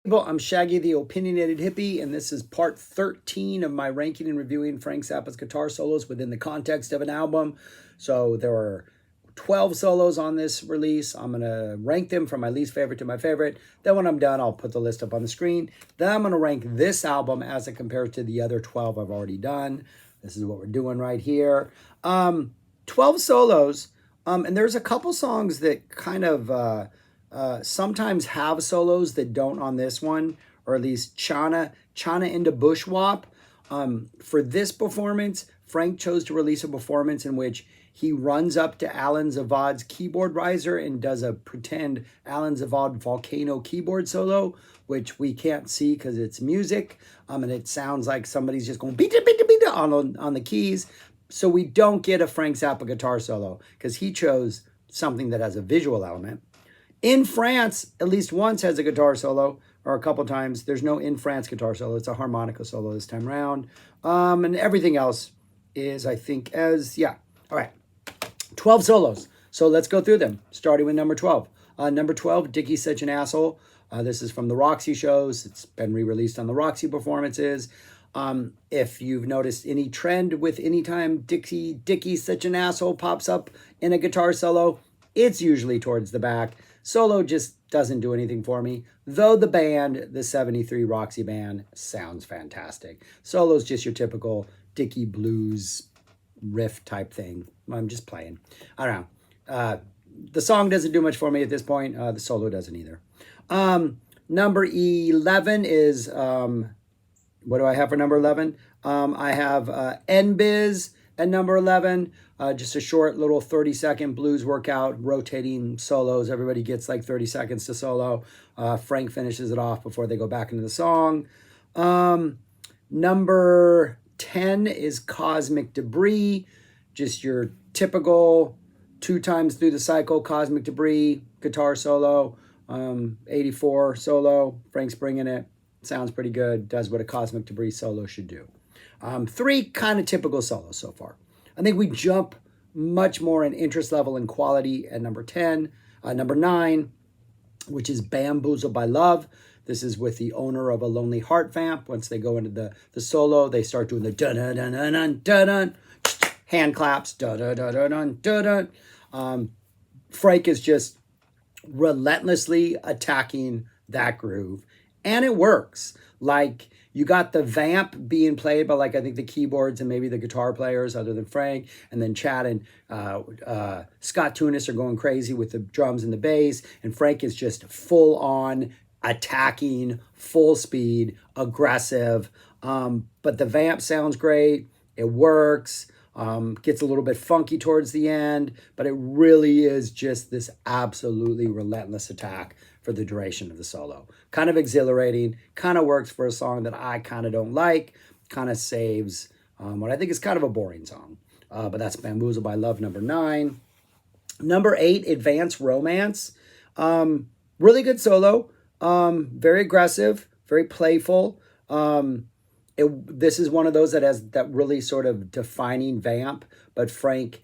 Well, I'm Shaggy, the opinionated hippie, and this is part 13 of my ranking and reviewing Frank Zappa's guitar solos within the context of an album. So there are 12 solos on this release. I'm going to rank them from my least favorite to my favorite. Then when I'm done, I'll put the list up on the screen. Then I'm going to rank this album as it compares to the other 12 I've already done. This is what we're doing right here. 12 solos, and there's a couple songs that kind of... sometimes have solos that don't on this one, or at least Chana into Bushwop. For this performance, Frank chose to release a performance in which he runs up to Alan Zavad's keyboard riser and does a pretend Alan Zavad volcano keyboard solo, which we can't see because it's music, and it sounds like somebody's just going beat on the keys. So we don't get a Frank Zappa guitar solo because he chose something that has a visual element. In France, at least once has a guitar solo, or a couple times. There's no In France guitar solo. It's a harmonica solo this time around. And everything else is, I think, yeah. All right, 12 solos. So let's go through them, starting with number 12. Number 12, Dickie's Such an Asshole. This is from the Roxy shows. It's been re-released on the Roxy performances. If you've noticed any trend with anytime Dickie's Such an Asshole pops up in a guitar solo, it's usually towards the back. Solo just doesn't do anything for me, though the band, the 73 Roxy band, sounds fantastic. Solo's just your typical Dickie blues riff type thing. I'm just playing. I don't know. The song doesn't do much for me at this point. The solo doesn't either. Number 11 is, what do I have for number 11? I have NBiz at number 11. Just a short little 30-second blues workout, rotating solos. Everybody gets like 30 seconds to solo. Frank finishes it off before they go back into the song. Number 10 is Cosmic Debris. Just your typical 2 times through the cycle Cosmic Debris guitar solo. 84 solo. Frank's bringing it. Sounds pretty good. Does what a Cosmic Debris solo should do. 3 kind of typical solos so far. I think we jump much more in interest level and quality at number 10. Number 9, which is Bamboozled by Love. This is with the owner of a Lonely Heart vamp. Once they go into the solo, they start doing the dun-dun-dun-dun-dun-dun, hand claps, dun-dun-dun-dun-dun. Frank is just relentlessly attacking that groove, and it works. Like, you got the vamp being played by, like, I think the keyboards and maybe the guitar players other than Frank. And then Chad and Scott Tunis are going crazy with the drums and the bass. And Frank is just full on attacking, full speed, aggressive. But the vamp sounds great. It works. Gets a little bit funky towards the end. But it really is just this absolutely relentless attack for the duration of the solo. Kind of exhilarating, kind of works for a song that I kind of don't like, kind of saves what I think is kind of a boring song. But that's Bamboozled by Love, number 9. Number 8, Advanced Romance. Really good solo, very aggressive, very playful. This is one of those that has that really sort of defining vamp, but Frank,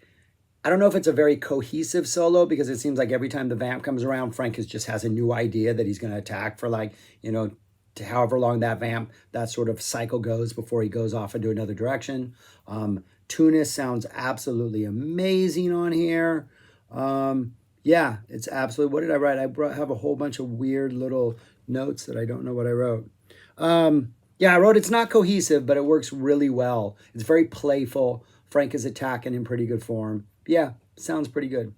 I don't know if it's a very cohesive solo because it seems like every time the vamp comes around, Frank just has a new idea that he's going to attack for, like, to however long that sort of cycle goes before he goes off into another direction. Tunis sounds absolutely amazing on here. Yeah, it's absolutely, what did I write? I have a whole bunch of weird little notes that I don't know what I wrote. Yeah, I wrote it's not cohesive, but it works really well. It's very playful. Frank is attacking in pretty good form. Yeah, sounds pretty good.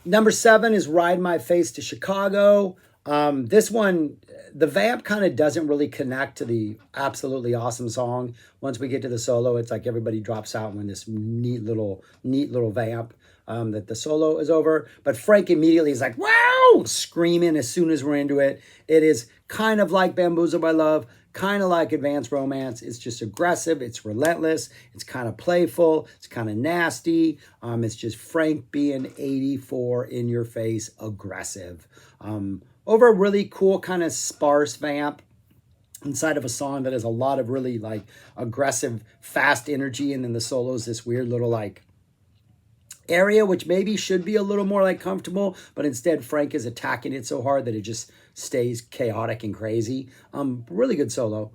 Number 7 is Ride My Face to Chicago. This one, the vamp kind of doesn't really connect to the absolutely awesome song. Once we get to the solo, it's like everybody drops out when this neat little vamp that the solo is over. But Frank immediately is like, wow, screaming as soon as we're into it. It is kind of like Bamboozled by Love, kind of like Advanced Romance. It's just aggressive. It's relentless. It's kind of playful. It's kind of nasty. It's just Frank being 84 in your face, aggressive. Over a really cool kind of sparse vamp inside of a song that has a lot of really like aggressive, fast energy. And then the solo is this weird little like area, which maybe should be a little more like comfortable, but instead Frank is attacking it so hard that it just stays chaotic and crazy. Really good solo.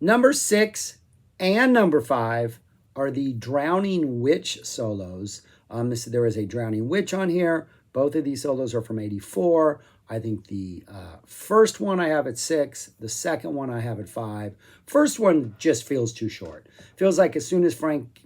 Number 6 and number 5 are the Drowning Witch solos. There is a Drowning Witch on here. Both of these solos are from 84. I think the first one I have at 6. The second one I have at 5. First one just feels too short. Feels like as soon as Frank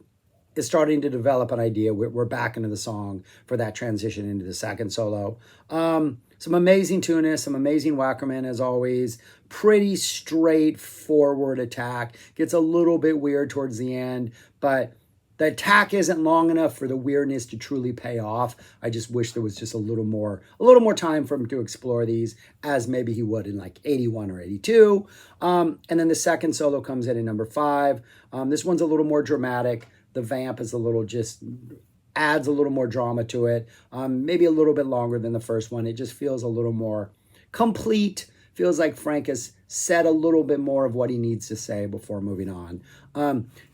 is starting to develop an idea, we're back into the song for that transition into the second solo. Some amazing tuning, some amazing Wackerman as always. Pretty straightforward attack. Gets a little bit weird towards the end, but the attack isn't long enough for the weirdness to truly pay off. I just wish there was just a little more time for him to explore these, as maybe he would in like 81 or 82. And then the second solo comes in at number 5. This one's a little more dramatic. The vamp is adds a little more drama to it. Maybe a little bit longer than the first one. It just feels a little more complete. Feels like Frank has said a little bit more of what he needs to say before moving on.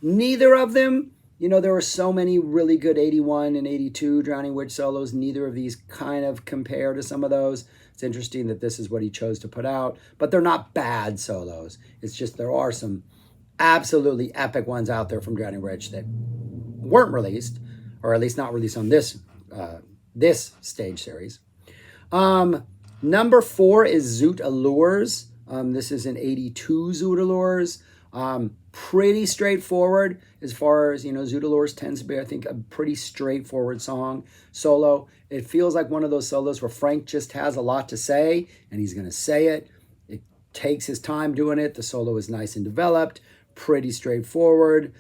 Neither of them, there were so many really good 81 and 82 Drowning Witch solos. Neither of these kind of compare to some of those. It's interesting that this is what he chose to put out, but they're not bad solos. It's just there are some absolutely epic ones out there from Drowning Witch that weren't released, or at least not released on this stage series. Number 4 is Zoot Allures. This is an 82 Zoot Allures. Pretty straightforward as far as, Zoot Allures tends to be, I think, a pretty straightforward solo. It feels like one of those solos where Frank just has a lot to say, and he's going to say it. It takes his time doing it. The solo is nice and developed, pretty straightforward.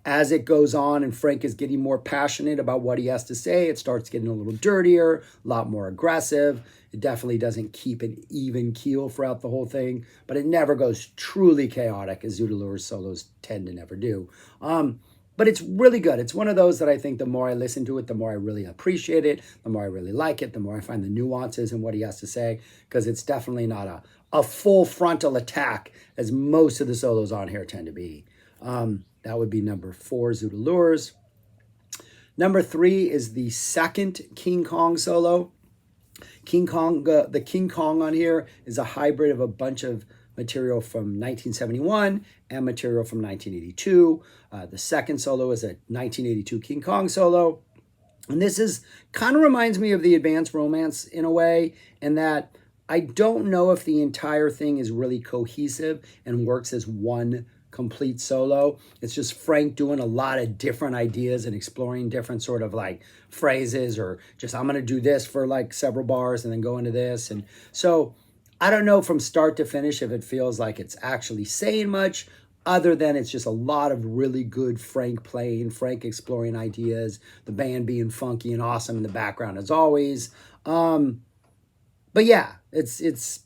As it goes on and Frank is getting more passionate about what he has to say, it starts getting a little dirtier, a lot more aggressive. It definitely doesn't keep an even keel throughout the whole thing, but it never goes truly chaotic, as Zoot Allures solos tend to never do. But it's really good. It's one of those that I think the more I listen to it, the more I really appreciate it, the more I really like it, the more I find the nuances in what he has to say, because it's definitely not a full frontal attack as most of the solos on here tend to be. That would be number 4, Zoot Allures. Number 3 is the second King Kong solo. The King Kong on here is a hybrid of a bunch of material from 1971 and material from 1982. The second solo is a 1982 King Kong solo. And this kind of reminds me of the Advanced Romance in a way, in that I don't know if the entire thing is really cohesive and works as one complete solo. It's just Frank doing a lot of different ideas and exploring different sort of like phrases, or just I'm going to do this for like several bars and then go into this. And so I don't know from start to finish if it feels like it's actually saying much, other than it's just a lot of really good Frank playing, Frank exploring ideas, the band being funky and awesome in the background as always. But yeah, it's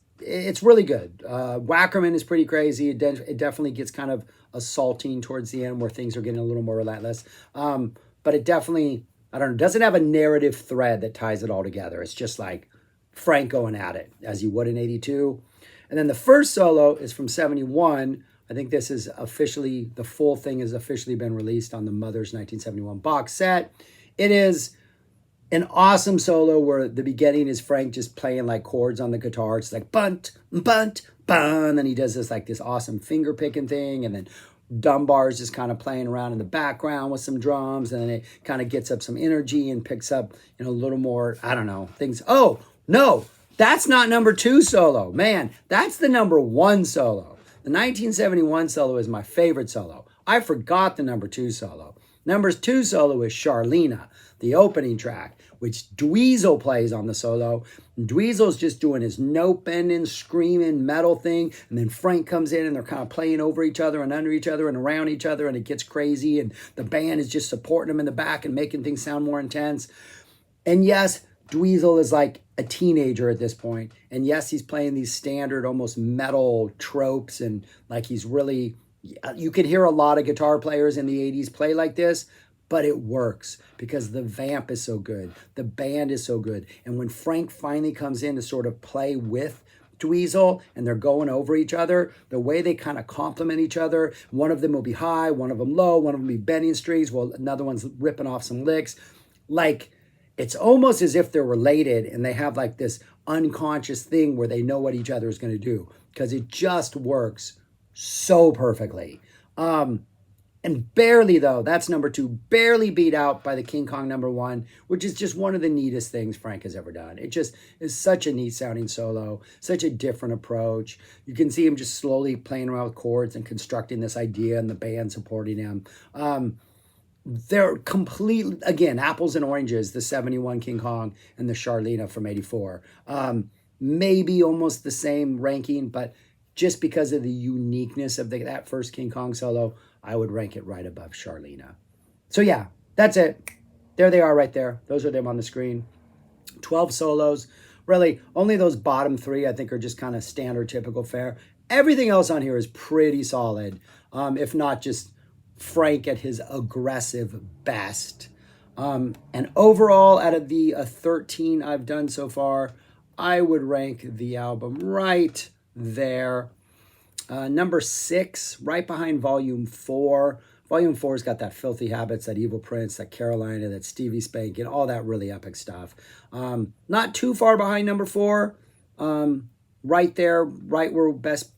really good. Wackerman is pretty crazy. It definitely gets kind of assaulting towards the end, where things are getting a little more relentless. But it definitely, doesn't have a narrative thread that ties it all together. It's just like Frank going at it, as you would in 82. And then the first solo is from 71. I think this is officially, the full thing has officially been released on the Mother's 1971 box set. It is an awesome solo where the beginning is Frank just playing like chords on the guitar. It's like bunt, bunt, bun. And he does this awesome finger picking thing. And then Dunbar's just kind of playing around in the background with some drums. And then it kind of gets up some energy and picks up, a little more, things. Oh, no, that's not number 2 solo. Man, that's the number 1 solo. The 1971 solo is my favorite solo. I forgot the number 2 solo. Number 2 solo is Charlena, the opening track, which Dweezil plays on the solo. And Dweezil's just doing his note bending, screaming metal thing. And then Frank comes in and they're kind of playing over each other and under each other and around each other. And it gets crazy. And the band is just supporting him in the back and making things sound more intense. And yes, Dweezil is like a teenager at this point. And yes, he's playing these standard, almost metal tropes. And like he's really, you can hear a lot of guitar players in the 80s play like this, but it works because the vamp is so good. The band is so good. And when Frank finally comes in to sort of play with Dweezil and they're going over each other, the way they kind of complement each other, one of them will be high, one of them low, one of them will be bending strings, while another one's ripping off some licks. Like, it's almost as if they're related and they have like this unconscious thing where they know what each other is going to do, because it just works so perfectly. And barely, though, that's number 2, barely beat out by the King Kong number 1, which is just one of the neatest things Frank has ever done. It just is such a neat sounding solo, such a different approach. You can see him just slowly playing around with chords and constructing this idea and the band supporting him. They're completely, again, apples and oranges, the 71 King Kong and the Charlena from 84. Maybe almost the same ranking, but just because of the uniqueness of that first King Kong solo, I would rank it right above Charlena. So yeah, that's it. There they are right there. Those are them on the screen. 12 solos. Really, only those bottom 3 I think are just kind of standard, typical fare. Everything else on here is pretty solid, if not just Frank at his aggressive best. And overall, out of the 13 I've done so far, I would rank the album right there. Number 6, right behind Volume 4. Volume 4's got that Filthy Habits, that Evil Prince, that Carolina, that Stevie Spank, and all that really epic stuff. Not too far behind number 4. Right there, right where best,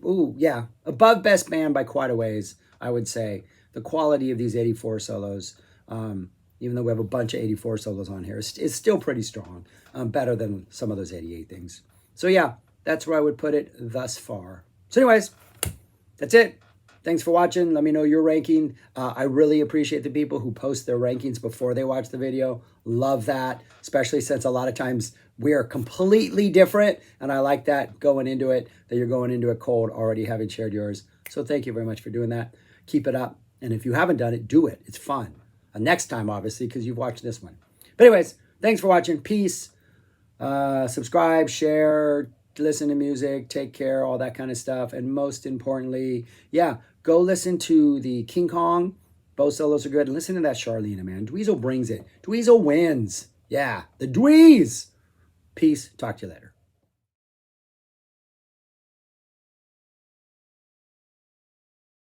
above Best Band by quite a ways, I would say. The quality of these 84 solos, even though we have a bunch of 84 solos on here, is still pretty strong. Better than some of those 88 things. So yeah, that's where I would put it thus far. So anyways, that's it. Thanks for watching. Let me know your ranking. I really appreciate the people who post their rankings before they watch the video. Love that, especially since a lot of times we are completely different. And I like that going into it, that you're going into it cold, already having shared yours. So thank you very much for doing that. Keep it up. And if you haven't done it, do it. It's fun. Next time, obviously, because you've watched this one. But anyways, thanks for watching. Peace. Subscribe, share, listen to music, take care, all that kind of stuff. And most importantly, yeah, go listen to the King Kong. Both solos are good. And listen to that Charlena, man. Dweezil brings it. Dweezil wins. Yeah, the Dweez. Peace. Talk to you later.